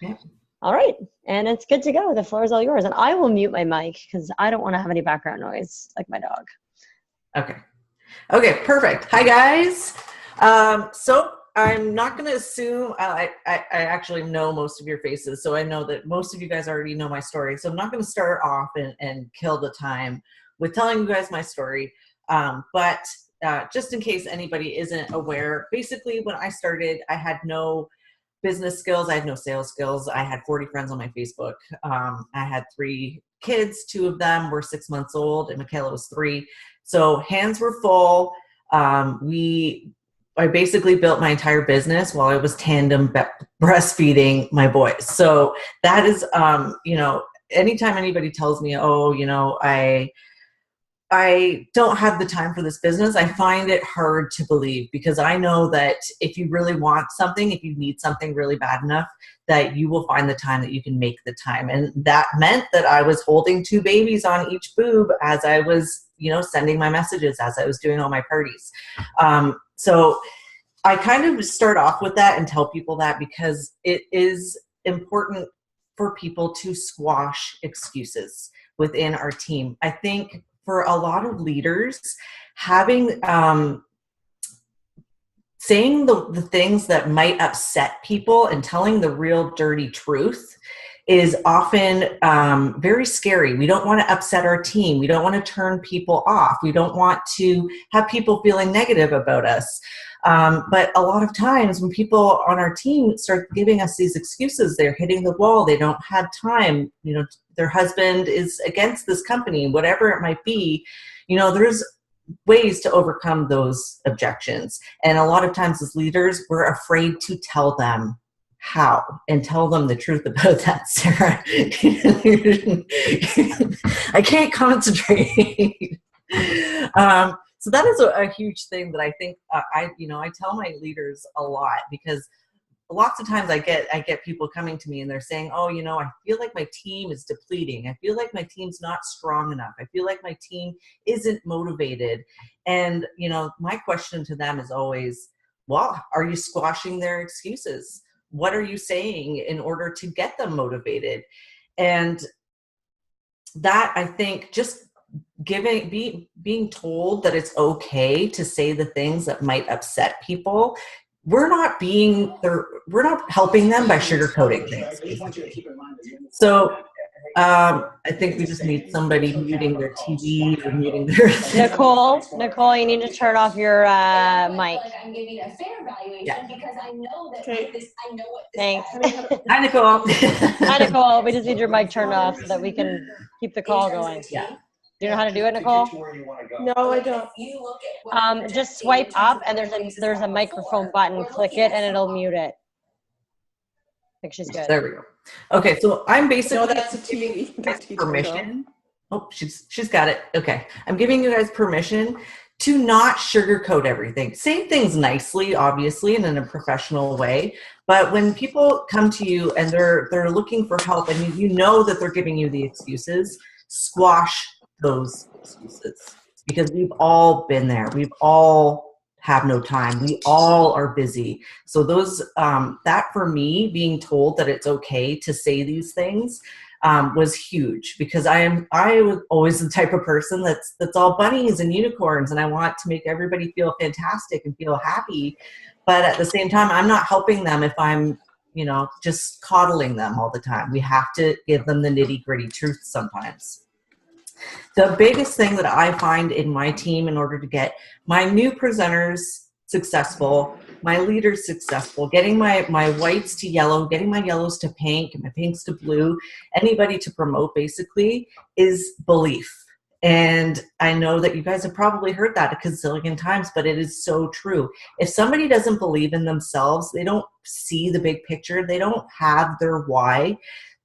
Okay. All right. And it's good to go. The floor is all yours. And I will mute my mic because I don't want to have any background noise like my dog. Okay. Okay, perfect. Hi, guys. So I'm not going to assume, I actually know most of your faces, so I know that most of you guys already know my story. So I'm not going to start off and kill the time with telling you guys my story. But just in case anybody isn't aware, basically when I started, I had no business skills. I had no sales skills. I had 40 friends on my Facebook. I had 3 kids. 2 of them were 6 months old and Michaela was 3. So hands were full. I basically built my entire business while I was tandem breastfeeding my boys. So that is, anytime anybody tells me, oh, I don't have the time for this business, I find it hard to believe, because I know that if you really want something, if you need something really bad enough, that you will find the time, that you can make the time. And that meant that I was holding 2 babies on each boob as I was, sending my messages, as I was doing all my parties. So I kind of start off with that and tell people that, because it is important for people to squash excuses within our team. I think for a lot of leaders, having saying the things that might upset people and telling the real dirty truth is often very scary. We don't want to upset our team. We don't want to turn people off. We don't want to have people feeling negative about us. But a lot of times when people on our team start giving us these excuses, they're hitting the wall, they don't have time, their husband is against this company, whatever it might be, there's ways to overcome those objections. And a lot of times as leaders, we're afraid to tell them how and tell them the truth about that, Sarah. I can't concentrate. So that is a huge thing that I think I tell my leaders a lot, because lots of times I get people coming to me and they're saying, oh, I feel like my team is depleting. I feel like my team's not strong enough. I feel like my team isn't motivated. And, my question to them is always, well, are you squashing their excuses? What are you saying in order to get them motivated? And that, I think, just being told that it's okay to say the things that might upset people. We're not helping them by sugarcoating things. So I think we just need somebody muting their TV or muting their Nicole, you need to turn off your mic. I'm giving a fair evaluation because I know that I know what this Thanks. Hi, Nicole. Hi, Nicole. We just need your mic turned off so that we can keep the call going. Yeah. Do you know how to do it, Nicole? No, I don't. Just swipe up and there's a microphone button. Click it and it'll mute it. I think she's good. There we go. Okay, so I'm basically that's a TV. permission. Oh, she's got it. Okay, I'm giving you guys permission to not sugarcoat everything. Say things nicely, obviously, and in a professional way. But when people come to you and they're looking for help, and you know that they're giving you the excuses, squash those excuses, because we've all been there. We've all have no time. We all are busy. So those that for me, being told that it's okay to say these things was huge, because I was always the type of person that's all bunnies and unicorns, and I want to make everybody feel fantastic and feel happy. But at the same time, I'm not helping them if I'm just coddling them all the time. We have to give them the nitty-gritty truth sometimes. The biggest thing that I find in my team, in order to get my new presenters successful, my leaders successful, getting my whites to yellow, getting my yellows to pink, and my pinks to blue, anybody to promote, basically, is belief. And I know that you guys have probably heard that a gazillion times, but it is so true. If somebody doesn't believe in themselves, they don't see the big picture, they don't have their why,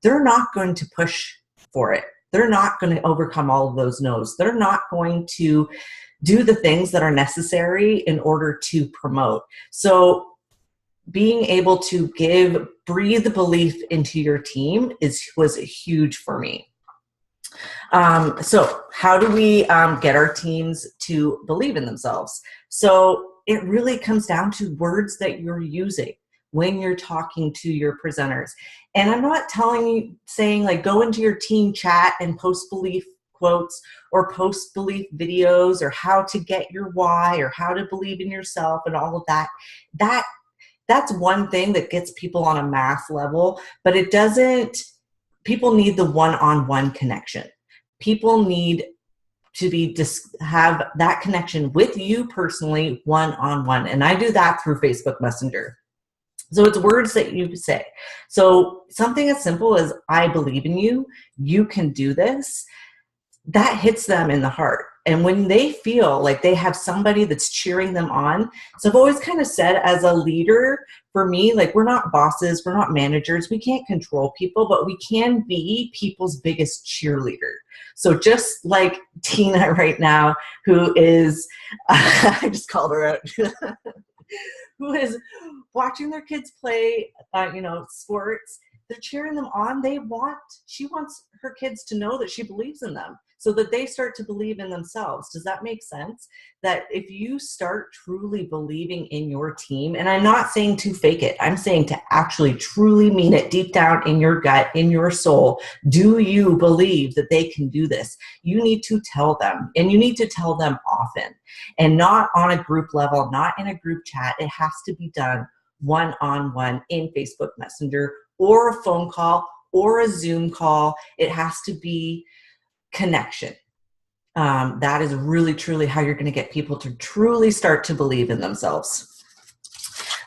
they're not going to push for it. They're not going to overcome all of those no's. They're not going to do the things that are necessary in order to promote. So being able to breathe belief into your team was huge for me. So how do we get our teams to believe in themselves? So it really comes down to words that you're using. when you're talking to your presenters. And I'm not saying like go into your team chat and post belief quotes or post belief videos or how to get your why or how to believe in yourself and all of that. That's one thing that gets people on a mass level, but it doesn't, people need the one-on-one connection. People need to have that connection with you personally, one-on-one. And I do that through Facebook Messenger. So it's words that you say. So something as simple as, I believe in you, you can do this, that hits them in the heart. And when they feel like they have somebody that's cheering them on, so I've always kind of said as a leader, for me, like we're not bosses, we're not managers, we can't control people, but we can be people's biggest cheerleader. So just like Tina right now, who is, I just called her out, who is watching their kids play, sports, they're cheering them on. She wants her kids to know that she believes in them so that they start to believe in themselves. Does that make sense? That if you start truly believing in your team, and I'm not saying to fake it, I'm saying to actually truly mean it deep down in your gut, in your soul, do you believe that they can do this? You need to tell them, and you need to tell them often, and not on a group level, not in a group chat. It has to be done one-on-one in Facebook Messenger or a phone call or a Zoom call. It has to be connection. That is really, truly how you're going to get people to truly start to believe in themselves.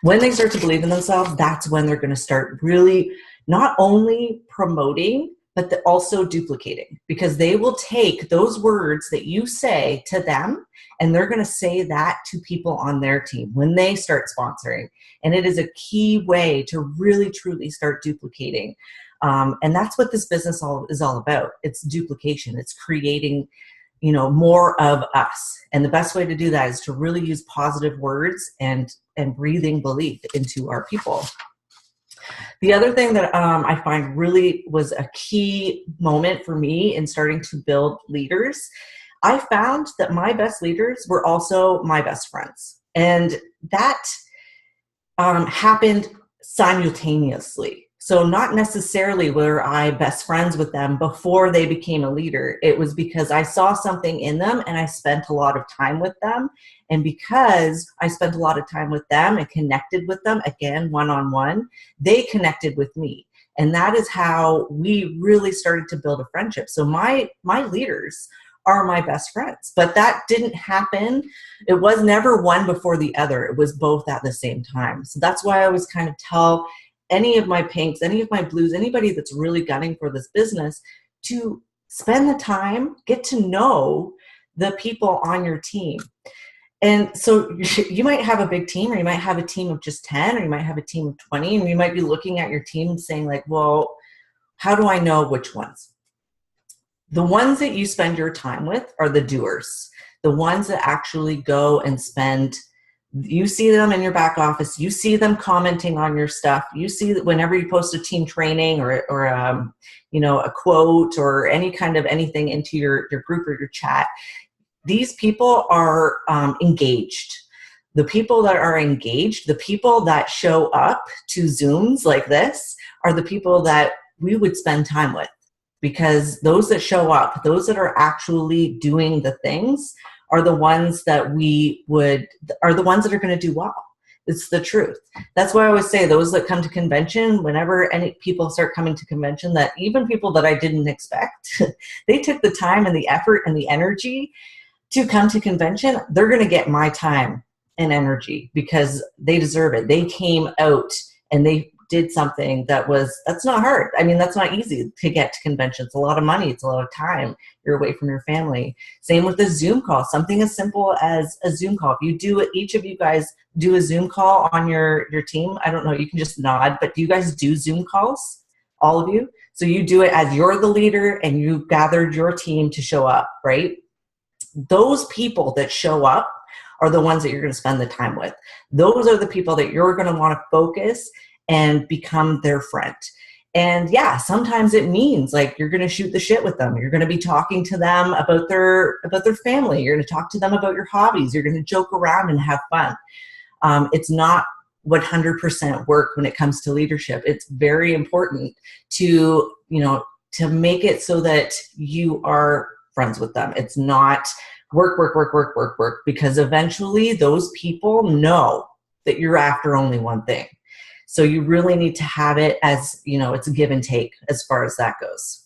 When they start to believe in themselves, that's when they're going to start really not only promoting, but also duplicating, because they will take those words that you say to them and they're going to say that to people on their team when they start sponsoring. And it is a key way to really, truly start duplicating. And that's what this business is all about. It's duplication. It's creating, more of us. And the best way to do that is to really use positive words and breathing belief into our people. The other thing that I find really was a key moment for me in starting to build leaders, I found that my best leaders were also my best friends. And that happened simultaneously. So not necessarily were I best friends with them before they became a leader. It was because I saw something in them and I spent a lot of time with them. And because I spent a lot of time with them and connected with them, again, one-on-one, they connected with me. And that is how we really started to build a friendship. So my leaders are my best friends, but that didn't happen. It was never one before the other. It was both at the same time. So that's why I always kind of tell any of my pinks, any of my blues, anybody that's really gunning for this business to spend the time, get to know the people on your team. And so you might have a big team, or you might have a team of just 10, or you might have a team of 20, and you might be looking at your team and saying like, well, how do I know which ones? The ones that you spend your time with are the doers, the ones that actually go and spend. You see them in your back office. You see them commenting on your stuff. You see that whenever you post a team training or a quote or any kind of anything into your group or your chat, these people are engaged. The people that are engaged, the people that show up to Zooms like this are the people that we would spend time with, because those that show up, those that are actually doing the things are the ones that are the ones that are going to do well. It's the truth. That's why I always say those that come to convention, whenever any people start coming to convention, that even people that I didn't expect, they took the time and the effort and the energy to come to convention, they're going to get my time and energy because they deserve it. They came out and they did something that's not hard. I mean, that's not easy to get to convention. It's a lot of money. It's a lot of time. You're away from your family. Same with a Zoom call, something as simple as a Zoom call. If you do it, each of you guys do a Zoom call on your team. I don't know, you can just nod, but do you guys do Zoom calls? All of you? So you do it as you're the leader and you gathered your team to show up, right? Those people that show up are the ones that you're going to spend the time with. Those are the people that you're going to want to focus and become their friend. And yeah, sometimes it means like you're going to shoot the shit with them. You're going to be talking to them about their family. You're going to talk to them about your hobbies. You're going to joke around and have fun. It's not 100% work when it comes to leadership. It's very important to, to make it so that you are friends with them. It's not work, work, work, work, work, work, because eventually those people know that you're after only one thing. So you really need to have it as, it's a give and take as far as that goes.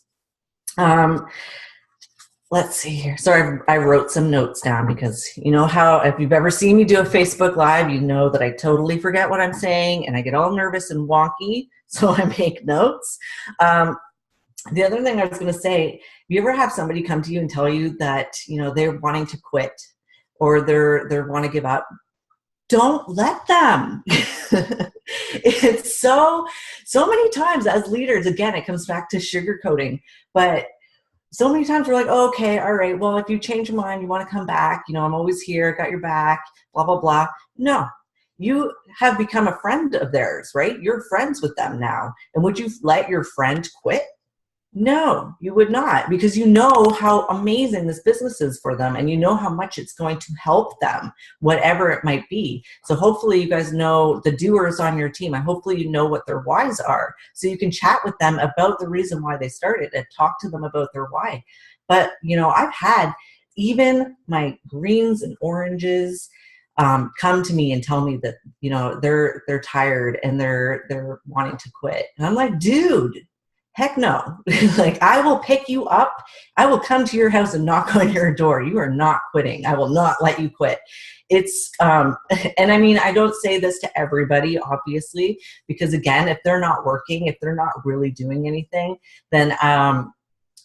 Let's see here. Sorry, I wrote some notes down because you know how if you've ever seen me do a Facebook Live, you know that I totally forget what I'm saying and I get all nervous and wonky, so I make notes. The other thing I was going to say, you ever have somebody come to you and tell you that, they're wanting to quit or they're want to give up? Don't let them. It's so many times as leaders, again, it comes back to sugarcoating, but so many times we're like, oh, okay, all right, well, if you change your mind, you want to come back, I'm always here, got your back, blah, blah, blah. No, you have become a friend of theirs, right? You're friends with them now. And would you let your friend quit? No, you would not, because you know how amazing this business is for them and you know how much it's going to help them, whatever it might be. So hopefully you guys know the doers on your team. Hopefully you know what their whys are so you can chat with them about the reason why they started and talk to them about their why. But, I've had even my greens and oranges come to me and tell me that, they're tired and they're wanting to quit. And I'm like, dude, heck no. Like, I will pick you up. I will come to your house and knock on your door. You are not quitting. I will not let you quit. It's, and I mean, I don't say this to everybody, obviously, because again, if they're not working, if they're not really doing anything, then,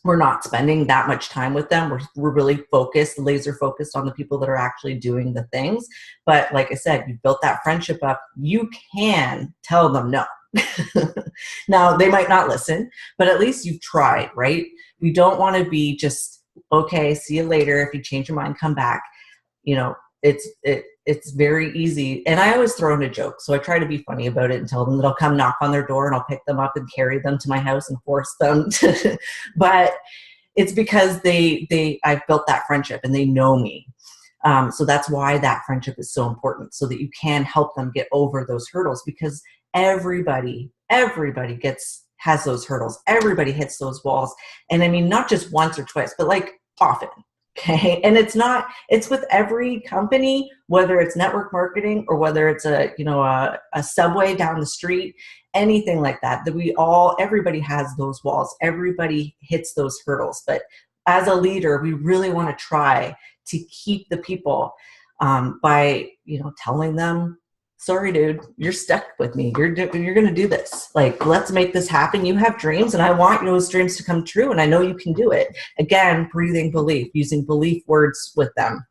we're not spending that much time with them. We're really focused, laser focused on the people that are actually doing the things. But like I said, you built that friendship up. You can tell them no. Now, they might not listen, but at least you've tried, right? We don't want to be just, okay, see you later. If you change your mind, come back. It's very easy. And I always throw in a joke. So I try to be funny about it and tell them that I'll come knock on their door and I'll pick them up and carry them to my house and force them to, but it's because I've built that friendship and they know me. So that's why that friendship is so important, so that you can help them get over those hurdles, because everybody has those hurdles. Everybody hits those walls. And I mean, not just once or twice, but like often. Okay. And it's with every company, whether it's network marketing or whether it's a subway down the street, anything like that, everybody has those walls. Everybody hits those hurdles. But as a leader, we really want to try to keep the people by, telling them, sorry, dude, you're stuck with me. You're going to do this. Like, let's make this happen. You have dreams and I want those dreams to come true. And I know you can do it. Again, breathing belief, using belief words with them.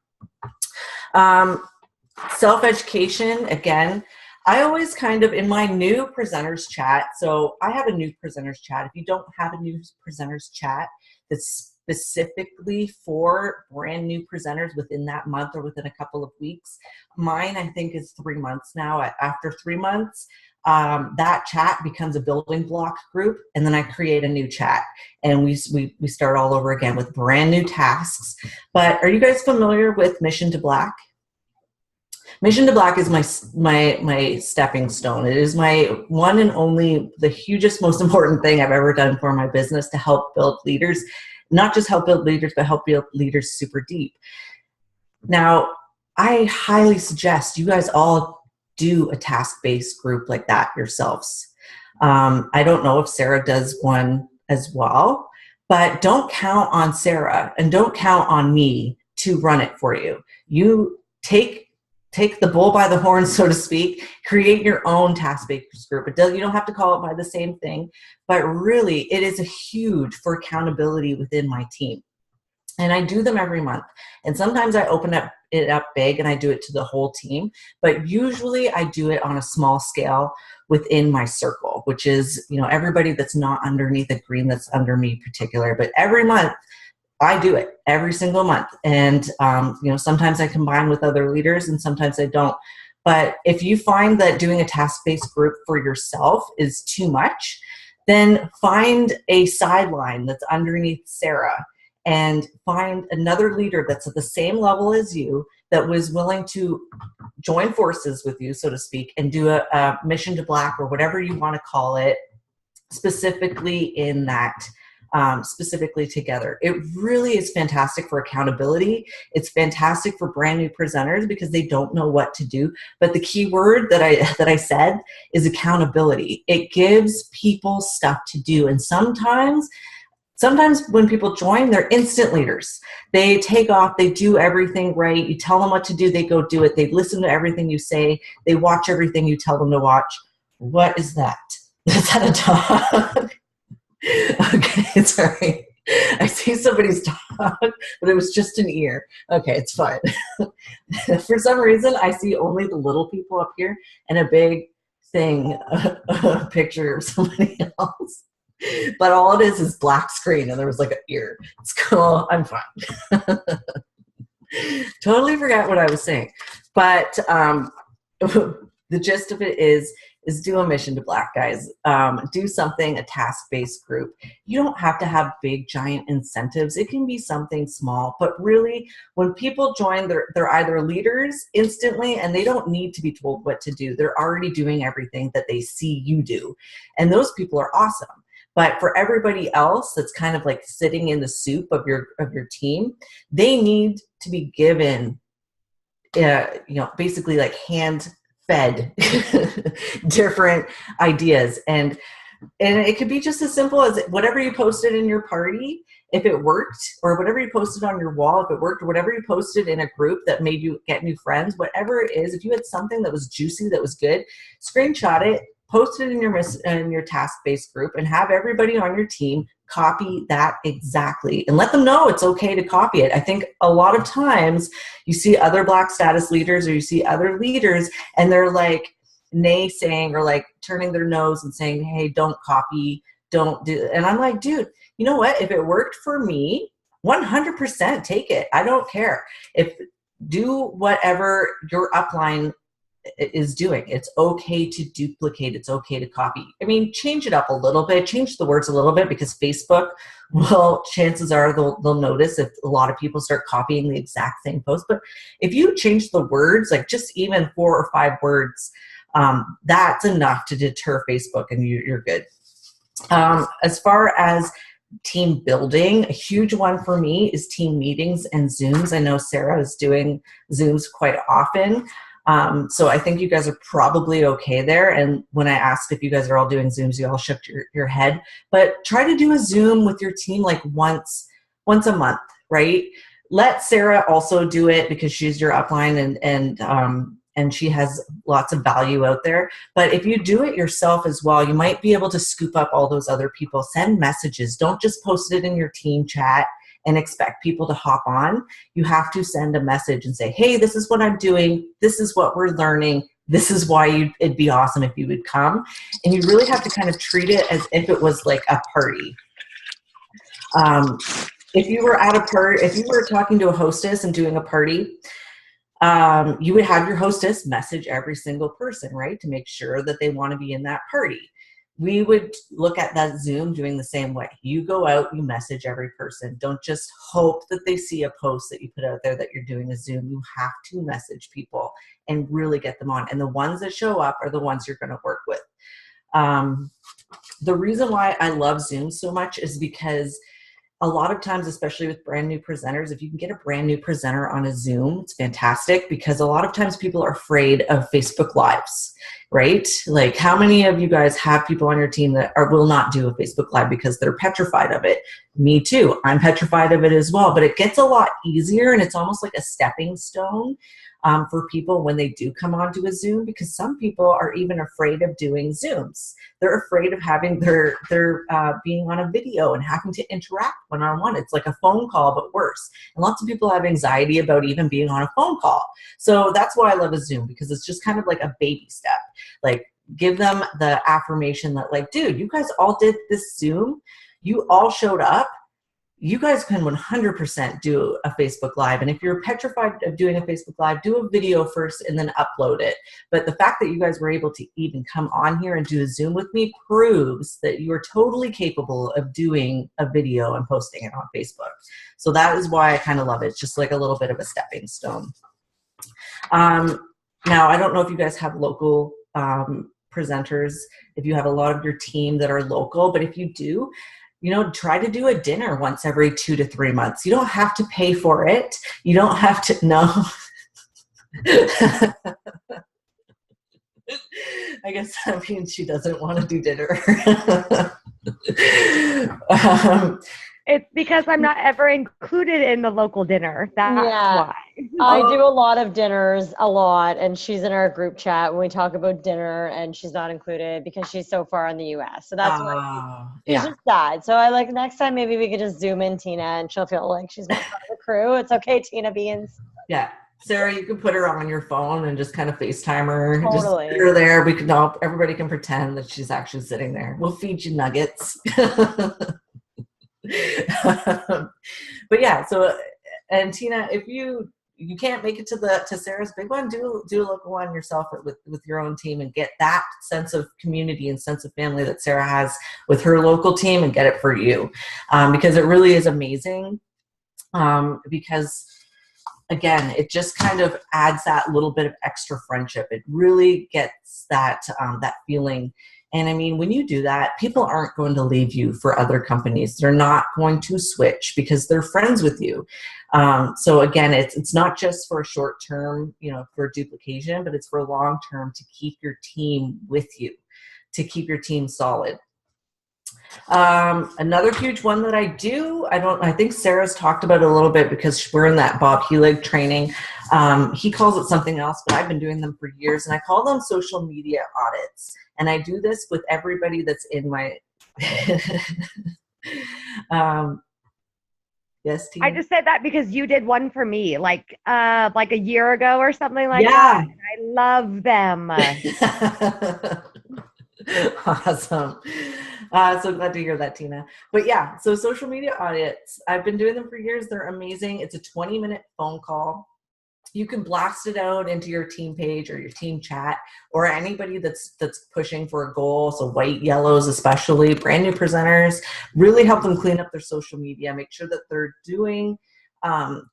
Self-education, again, I always kind of, in my new presenters chat, so I have a new presenters chat. If you don't have a new presenters chat that's specifically for brand new presenters within that month or within a couple of weeks, mine, I think, is 3 months now. After 3 months, that chat becomes a building block group, and then I create a new chat, and we start all over again with brand new tasks. But are you guys familiar with Mission to Black? Mission to Black is my stepping stone. It is my one and only, the hugest, most important thing I've ever done for my business to help build leaders. Not just help build leaders, but help build leaders super deep. Now, I highly suggest you guys all do a task-based group like that yourselves. I don't know if Sarah does one as well, but don't count on Sarah and don't count on me to run it for you. You take the bull by the horn, so to speak, create your own task-based group. You don't have to call it by the same thing, but really it is a huge for accountability within my team. And I do them every month. And sometimes I open it up big and I do it to the whole team, but usually I do it on a small scale within my circle, which is, everybody that's not underneath a green that's under me particular, but every month, I do it every single month. And, sometimes I combine with other leaders and sometimes I don't. But if you find that doing a task-based group for yourself is too much, then find a sideline that's underneath Sarah and find another leader that's at the same level as you that was willing to join forces with you, so to speak, and do a mission to Black or whatever you want to call it, specifically in that, specifically together. It really is fantastic for accountability. It's fantastic for brand new presenters because they don't know what to do. But the key word that I said is accountability. It gives people stuff to do. And sometimes when people join, they're instant leaders. They take off, they do everything right. You tell them what to do, they go do it. They listen to everything you say. They watch everything you tell them to watch. What is that? Is that a dog? Okay, sorry. I see somebody's dog, but it was just an ear. Okay, it's fine. For some reason, I see only the little people up here and a big thing, a picture of somebody else. But all it is black screen, and there was like an ear. It's cool. I'm fine. Totally forgot what I was saying. But the gist of it is do a mission to Black, guys. Do something, a task-based group. You don't have to have big, giant incentives. It can be something small. But really, when people join, they're either leaders instantly, and they don't need to be told what to do. They're already doing everything that they see you do. And those people are awesome. But for everybody else that's kind of like sitting in the soup of your team, they need to be given, basically like hand-fed different ideas. And it could be just as simple as whatever you posted in your party, if it worked, or whatever you posted on your wall, if it worked, or whatever you posted in a group that made you get new friends, whatever it is, if you had something that was juicy, that was good, screenshot it, post it in your task-based group, and have everybody on your team copy that exactly, and let them know it's okay to copy it. I think a lot of times you see other Black status leaders, or you see other leaders, and they're like naysaying or like turning their nose and saying, hey, don't copy, don't do it. And I'm like, dude, you know what? If it worked for me, 100% take it. I don't care. Do whatever your upline is doing. It's okay to duplicate. It's okay to copy. I mean, change it up a little bit, change the words a little bit, because Facebook will, chances are they'll notice if a lot of people start copying the exact same post. But if you change the words, like just even 4 or 5 words, that's enough to deter Facebook, and you're good. As far as team building, a huge one for me is team meetings and Zooms. I know Sarah is doing Zooms quite often. So I think you guys are probably okay there. And when I asked if you guys are all doing Zooms, you all shook your head. But try to do a Zoom with your team like once a month, right? Let Sarah also do it, because she's your upline and she has lots of value out there. But if you do it yourself as well, you might be able to scoop up all those other people. Send messages. Don't just post it in your team chat and expect people to hop on. You have to send a message and say, hey, this is what I'm doing. This is what we're learning. This is why it'd be awesome if you would come. And you really have to kind of treat it as if it was like a party. If you were at a party, if you were talking to a hostess and doing a party, you would have your hostess message every single person, right? To make sure that they want to be in that party. We would look at that Zoom doing the same way. You go out, you message every person. Don't just hope that they see a post that you put out there that you're doing a Zoom. You have to message people and really get them on. And the ones that show up are the ones you're going to work with. The reason why I love Zoom so much is because a lot of times, especially with brand new presenters, if you can get a brand new presenter on a Zoom, it's fantastic, because a lot of times people are afraid of Facebook Lives, right? Like, how many of you guys have people on your team that will not do a Facebook Live because they're petrified of it? Me too. I'm petrified of it as well, but it gets a lot easier, and it's almost like a stepping stone for people when they do come onto a Zoom, because some people are even afraid of doing Zooms. They're afraid of having their being on a video and having to interact one-on-one. It's like a phone call, but worse. And lots of people have anxiety about even being on a phone call. So that's why I love a Zoom, because it's just kind of like a baby step. Like, give them the affirmation that, like, dude, you guys all did this Zoom. You all showed up. You guys can 100% do a Facebook Live. And if you're petrified of doing a Facebook Live, do a video first and then upload it. But the fact that you guys were able to even come on here and do a Zoom with me proves that you are totally capable of doing a video and posting it on Facebook. So that is why I kind of love it. It's just like a little bit of a stepping stone. Now, I don't know if you guys have local presenters, if you have a lot of your team that are local, but if you do, try to do a dinner once every 2 to 3 months. You don't have to pay for it. You don't have to, no. I guess that means she doesn't want to do dinner. It's because I'm not ever included in the local dinner. That's why. I do a lot of dinners, and she's in our group chat when we talk about dinner, and she's not included because she's so far in the US. So that's why she's just sad. So I next time maybe we could just Zoom in Tina, and she'll feel like she's part of the crew. It's okay, Tina Beans. Yeah. Sarah, you can put her on your phone and just kind of FaceTime her. Totally. Just put her there. Everybody can pretend that she's actually sitting there. We'll feed you nuggets. But yeah, so, and Tina, if you can't make it to Sarah's big one, do a local one yourself with your own team and get that sense of community and sense of family that Sarah has with her local team and get it for you. Because it really is amazing. Because again, it just kind of adds that little bit of extra friendship. It really gets that feeling. And I mean, when you do that, people aren't going to leave you for other companies. They're not going to switch because they're friends with you. So again, it's not just for a short term, for duplication, but it's for long term to keep your team with you, to keep your team solid. Another huge one that I do, I think Sarah's talked about it a little bit because we're in that Bob Helig training. He calls it something else, but I've been doing them for years, and I call them social media audits. And I do this with everybody that's in my, yes, Tina? I just said that because you did one for me like a year ago or something like that. And I love them. Awesome. So glad to hear that, Tina. But yeah, so social media audits, I've been doing them for years. They're amazing. It's a 20-minute phone call. You can blast it out into your team page or your team chat or anybody that's pushing for a goal. So white, yellows, especially brand new presenters, really help them clean up their social media, make sure that they're doing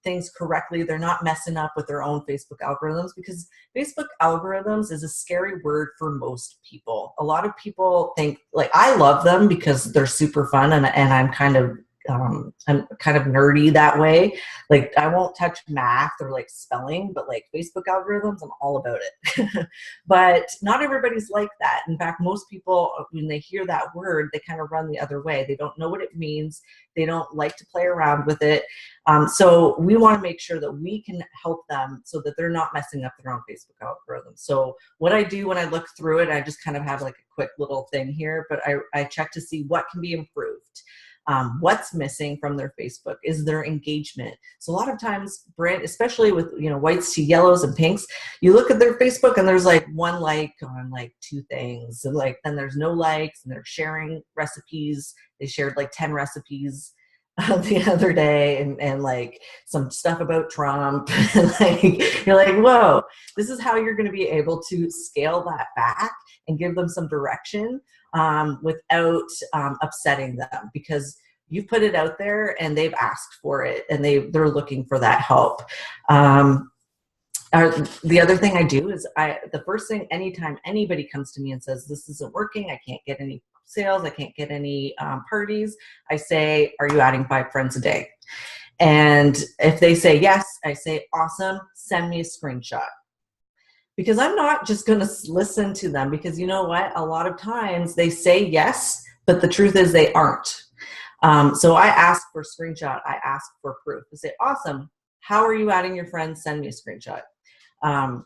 things correctly. They're not messing up with their own Facebook algorithms, because Facebook algorithms is a scary word for most people. A lot of people think, I love them because they're super fun, and I'm kind of nerdy that way. I won't touch math or spelling, but Facebook algorithms, I'm all about it. But not everybody's like that. In fact, most people, when they hear that word, they kind of run the other way. They don't know what it means. They don't like to play around with it. So we want to make sure that we can help them so that they're not messing up their own Facebook algorithm. So what I do when I look through it, I just kind of have a quick little thing here, but I check to see what can be improved. What's missing from their Facebook is their engagement. So a lot of times, especially with whites to yellows and pinks, you look at their Facebook and there's one like on 2 things, and then there's no likes, and they're sharing recipes. They shared 10 recipes the other day, and some stuff about Trump. You're like, whoa, this is how you're going to be able to scale that back and give them some direction without upsetting them, because you've put it out there and they've asked for it and they're looking for that help. The other thing I do is the first thing, anytime anybody comes to me and says, this isn't working, I can't get any sales, I can't get any parties, I say, are you adding 5 friends a day? And if they say yes, I say, awesome, send me a screenshot. Because I'm not just going to listen to them, because you know what? A lot of times they say yes, but the truth is they aren't. So I ask for a screenshot. I ask for proof. I say, awesome. How are you adding your friends? Send me a screenshot. And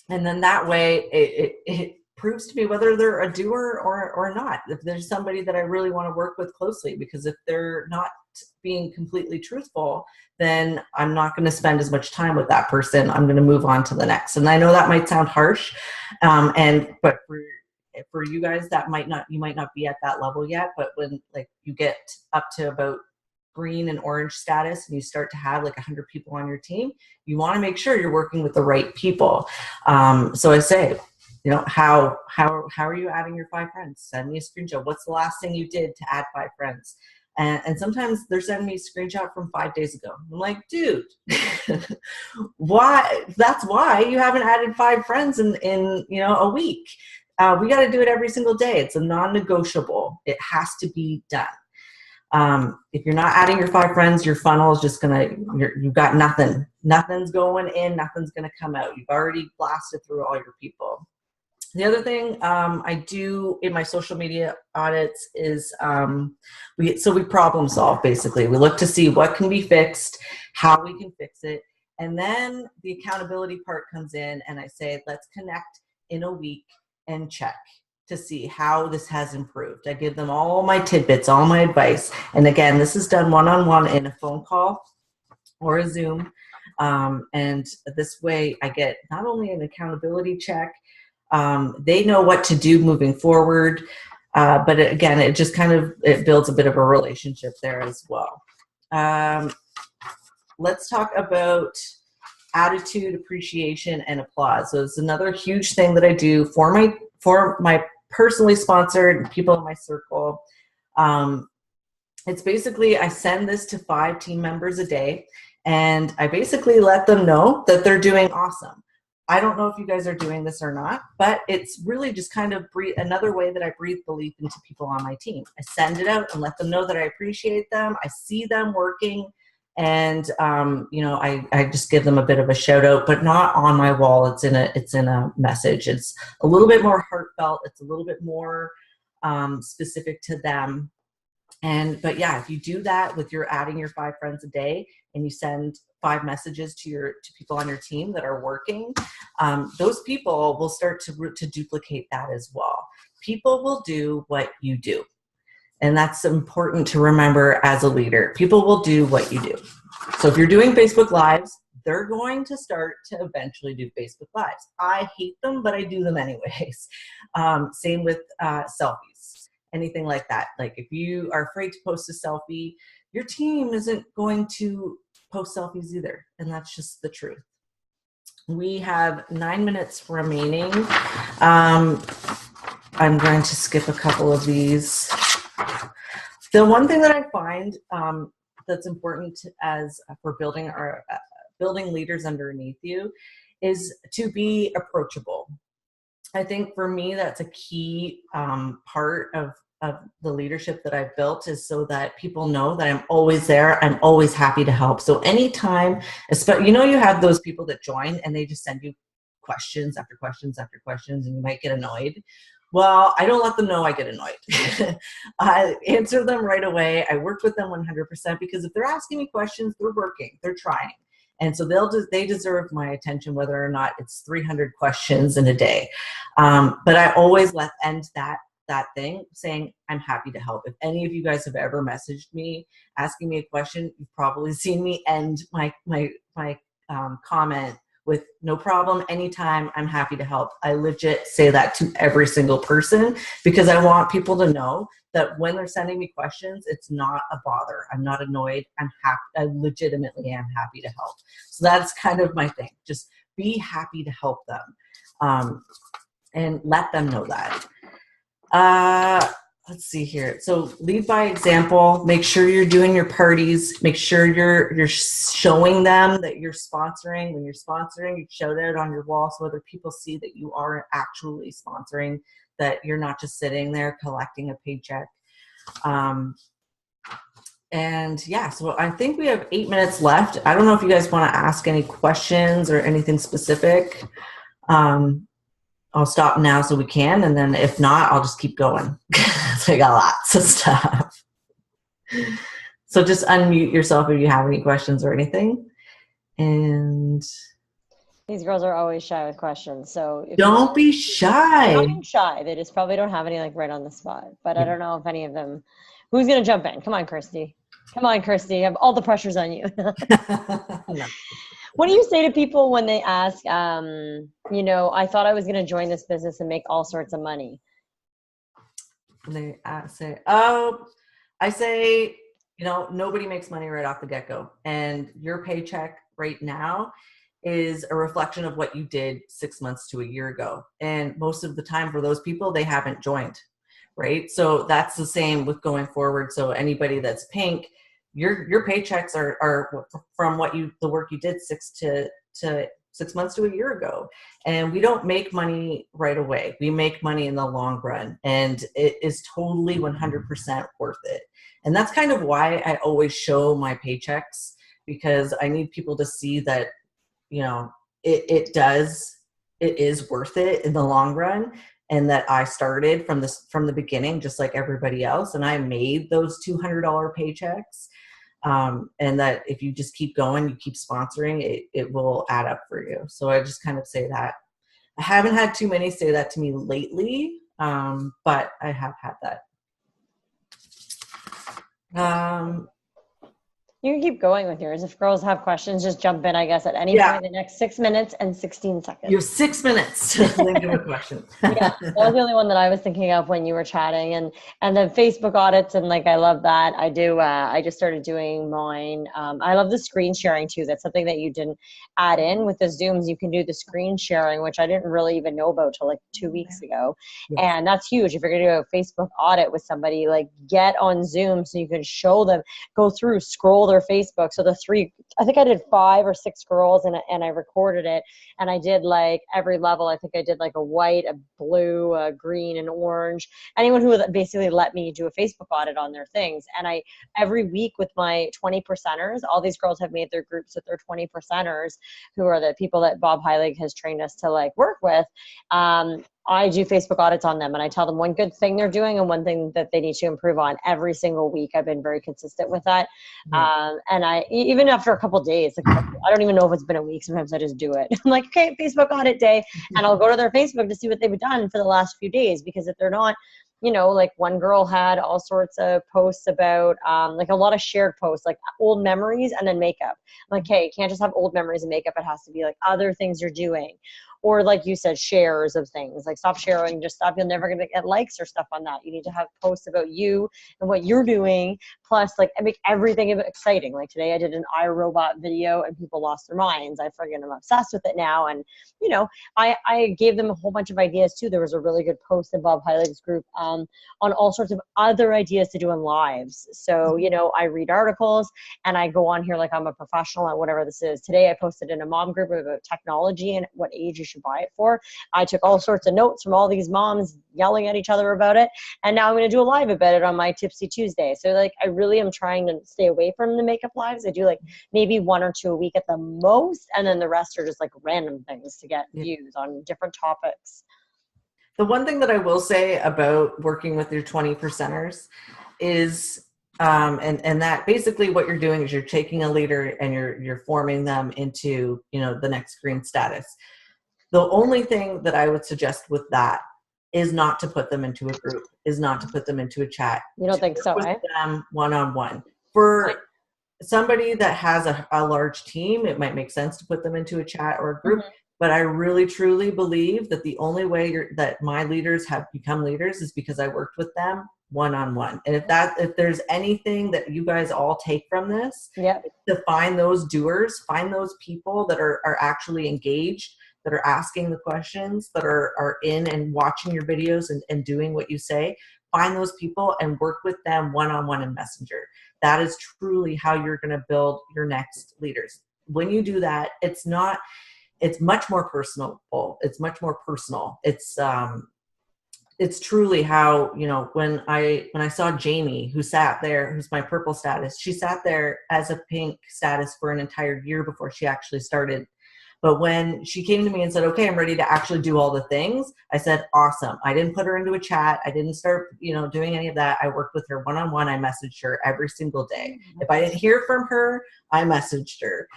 then that way it proves to me whether they're a doer or not. If there's somebody that I really want to work with closely, because if they're not being completely truthful, then I'm not going to spend as much time with that person. I'm going to move on to the next. And I know that might sound harsh, but for you guys, you might not be at that level yet. But when you get up to about green and orange status and you start to have 100 people on your team, you want to make sure you're working with the right people. So I say, how are you adding your 5 friends? Send me a screenshot. What's the last thing you did to add 5 friends? And sometimes they're sending me a screenshot from 5 days ago. I'm like, dude, why? That's why you haven't added 5 friends in a week. We got to do it every single day. It's a non-negotiable. It has to be done. If you're not adding your 5 friends, your funnel is just you've got nothing. Nothing's going in, nothing's going to come out. You've already blasted through all your people. The other thing I do in my social media audits is we problem solve, basically. We look to see what can be fixed, how we can fix it, and then the accountability part comes in, and I say, let's connect in a week and check to see how this has improved. I give them all my tidbits, all my advice. And again, this is done one-on-one in a phone call or a Zoom. And this way I get not only an accountability check, they know what to do moving forward. But again, it just it builds a bit of a relationship there as well. Let's talk about attitude, appreciation, and applause. So it's another huge thing that I do for my personally sponsored people in my circle. It's basically, I send this to 5 team members a day, and I basically let them know that they're doing awesome. I don't know if you guys are doing this or not, but it's really just another way that I breathe belief into people on my team. I send it out and let them know that I appreciate them. I see them working, and I just give them a bit of a shout out, but not on my wall. It's in a message. It's a little bit more heartfelt. It's a little bit more specific to them. But yeah, if you do that with adding your 5 friends a day, and you send 5 messages to people on your team that are working, those people will start to duplicate that as well. People will do what you do. And that's important to remember as a leader. People will do what you do. So if you're doing Facebook Lives, they're going to start to eventually do Facebook Lives. I hate them, but I do them anyways. Same with selfies, anything like that. Like if you are afraid to post a selfie, your team isn't going to post selfies either. And that's just the truth. We have 9 minutes remaining. I'm going to skip a couple of these. The one thing that I find that's important for building leaders underneath you is to be approachable. I think for me, that's a key part of the leadership that I've built, is so that people know that I'm always there. I'm always happy to help. So anytime, you have those people that join and they just send you questions after questions after questions, and you might get annoyed. Well, I don't let them know I get annoyed. I answer them right away. I work with them 100%, because if they're asking me questions, they're working, they're trying. And so they deserve my attention, whether or not it's 300 questions in a day. But I always end that thing saying, I'm happy to help. If any of you guys have ever messaged me asking me a question, you've probably seen me end my comment with no problem, anytime, I'm happy to help. I legit say that to every single person, because I want people to know that when they're sending me questions, it's not a bother. I'm not annoyed. I'm happy. I legitimately am happy to help. So that's kind of my thing. Just be happy to help them, and let them know that. Let's see here. So lead by example. Make sure you're doing your parties. Make sure you're showing them that you're sponsoring. When you're sponsoring, you shout out on your wall so other people see that you are actually sponsoring, that you're not just sitting there collecting a paycheck. And yeah, so I think we have 8 minutes left. I don't know if you guys want to ask any questions or anything specific. I'll stop now so we can, and then if not, I'll just keep going. So I got lots of stuff. So just unmute yourself if you have any questions or anything. And these girls are always shy with questions, so don't be shy. They're not being shy. They just probably don't have any right on the spot. But I don't know if any of them. Who's gonna jump in? Come on, Kirsty. Come on, Kirsty. You have all the pressures on you. No. What do you say to people when they ask, I thought I was going to join this business and make all sorts of money? They I say, nobody makes money right off the get-go. And your paycheck right now is a reflection of what you did 6 months to a year ago. And most of the time for those people, they haven't joined. right? So that's the same with going forward. So anybody that's pink, your paychecks are from the work you did 6 months to a year ago. And we don't make money right away. We make money in the long run, and it is totally 100% worth it. And that's kind of why I always show my paychecks, because I need people to see that, you know, it is worth it in the long run, and that I started from the beginning, just like everybody else. And I made those $200 paychecks. And that if you just keep going, you keep sponsoring, it will add up for you. So I just kind of say that. I haven't had too many say that to me lately, but I have had that. You can keep going with yours. If girls have questions, just jump in, I guess, at any point in the next 6 minutes and 16 seconds. You have 6 minutes to think of a question. Yeah, that was the only one that I was thinking of when you were chatting. And the Facebook audits, and like, I love that. I do. I just started doing mine. I love the screen sharing too. That's something that you didn't add in with the Zooms. You can do the screen sharing, which I didn't really even know about till like 2 weeks ago. Yes. And that's huge. If you're going to do a Facebook audit with somebody, like, get on Zoom so you can show them, go through, scroll their Facebook. So I think I did 5 or 6 girls, and I recorded it, and I did like every level. I think I did like a white, a blue, a green, and orange. Anyone who would basically let me do a Facebook audit on their things. And every week with my 20%ers, all these girls have made their groups with their 20%ers, who are the people that Bob Heilig has trained us to like work with. I do Facebook audits on them, and I tell them one good thing they're doing and one thing that they need to improve on every single week. I've been very consistent with that. And I, even after a couple of days, like, I don't even know if it's been a week. Sometimes I just do it. I'm like, okay, Facebook audit day. And I'll go to their Facebook to see what they've done for the last few days, because if they're not, you know, like one girl had all sorts of posts about, like a lot of shared posts, like old memories and then makeup. I'm like, hey, you can't just have old memories and makeup. It has to be like other things you're doing. Or like you said, shares of things. Like, stop sharing just stuff. You're never going to get likes or stuff on that. You need to have posts about you and what you're doing. Plus, like, make everything exciting. Like today I did an iRobot video and people lost their minds. I'm obsessed with it now. And, you know, I gave them a whole bunch of ideas too. There was a really good post in Bob Heilig's group on all sorts of other ideas to do in lives. So, you know, I read articles and I go on here like I'm a professional at whatever this is. Today I posted in a mom group about technology and what age you should buy it for. I took all sorts of notes from all these moms yelling at each other about it, and now I'm going to do a live about it on my Tipsy Tuesday. So like, I really am trying to stay away from the makeup lives. I do like maybe 1 or 2 a week at the most, and then the rest are just like random things to get views on different topics. The one thing that I will say about working with your 20%ers is and that basically what you're doing is you're taking a leader and you're forming them into, you know, the next green status. The only thing that I would suggest with that is not to put them into a group, is not to put them into a chat. You don't think so, eh? Them one-on-one. For somebody that has a large team, it might make sense to put them into a chat or a group. Mm-hmm. But I really, truly believe that the only way that my leaders have become leaders is because I worked with them one-on-one. And if there's anything that you guys all take from this, to find those doers, find those people that are actually engaged, that are asking the questions, that are in and watching your videos and doing what you say. Find those people and work with them one-on-one in Messenger. That is truly how you're going to build your next leaders. When you do that, it's much more personal. It's much more personal. It's truly how, you know, when I saw Jamie, who sat there, who's my purple status, she sat there as a pink status for an entire year before she actually started. But when she came to me and said, okay, I'm ready to actually do all the things, I said, awesome. I didn't put her into a chat. I didn't start, you know, doing any of that. I worked with her one-on-one. I messaged her every single day. If I didn't hear from her, I messaged her.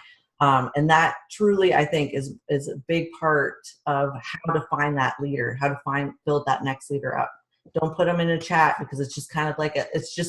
And that truly, I think, is a big part of how to find that leader, how to build that next leader up. Don't put them in a chat, because it's just kind of like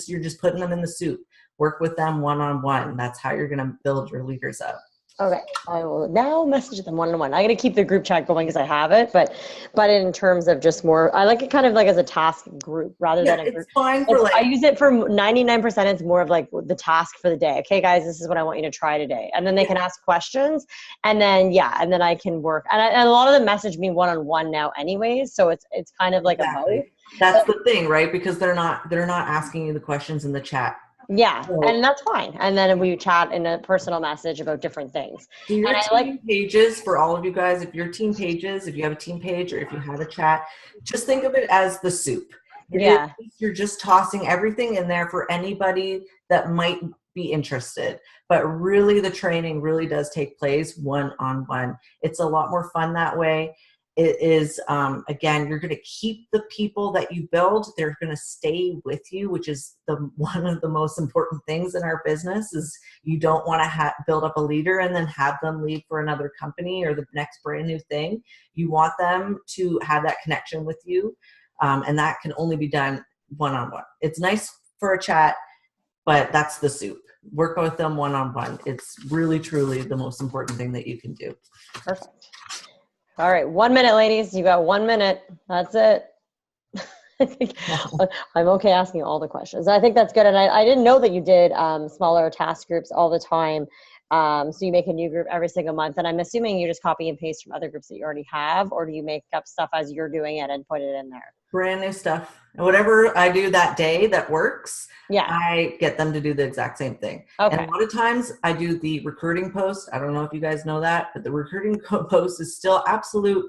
you're just putting them in the soup. Work with them one-on-one. That's how you're going to build your leaders up. Okay, I will now message them one-on-one. I'm going to keep the group chat going because I have it, but in terms of just more, I like it kind of like as a task group rather than a group. It's fine for I use it for 99%. It's more of like the task for the day. Okay, guys, this is what I want you to try today. And then they can ask questions, and then, and then I can work. And a lot of them message me one-on-one now anyways, so it's kind of like a both. That's the thing, right? Because they're not asking you the questions in the chat. Yeah, so, and that's fine. And then we chat in a personal message about different things. Do your team pages for all of you guys. If your team pages, if you have a team page or if you have a chat, just think of it as the soup. You're just tossing everything in there for anybody that might be interested. But really, the training really does take place one-on-one. It's a lot more fun that way. It is, again, you're going to keep the people that you build. They're going to stay with you, which is one of the most important things in our business. Is you don't want to build up a leader and then have them leave for another company or the next brand new thing. You want them to have that connection with you, and that can only be done one-on-one. It's nice for a chat, but that's the soup. Work with them one-on-one. It's really, truly the most important thing that you can do. Perfect. All right, 1 minute, ladies. You got 1 minute. That's it. I'm okay asking all the questions. I think that's good. And I didn't know that you did smaller task groups all the time. So you make a new group every single month. And I'm assuming you just copy and paste from other groups that you already have, or do you make up stuff as you're doing it and put it in there? Brand new stuff. And whatever I do that day that works, I get them to do the exact same thing. Okay. And a lot of times I do the recruiting post. I don't know if you guys know that, but the recruiting post is still absolute.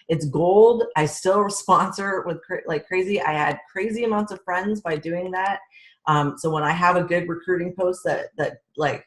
It's gold. I still sponsor with like crazy. I had crazy amounts of friends by doing that. So when I have a good recruiting post that like,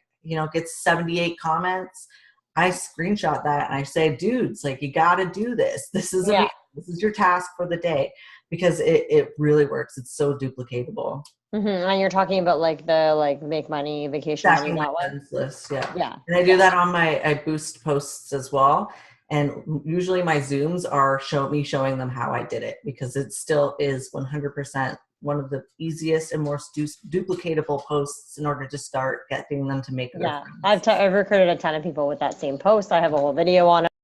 gets 78 comments, I screenshot that and I say, dudes, like, you got to do this. This is this is your task for the day, because it really works. It's so duplicatable. Mm-hmm. And you're talking about the make money, vacation money, that one? List, yeah. And I do that on I boost posts as well. And usually my Zooms are showing them how I did it, because it still is 100% one of the easiest and most duplicatable posts in order to start getting them to make it. Yeah, I've recruited a ton of people with that same post. I have a whole video on it.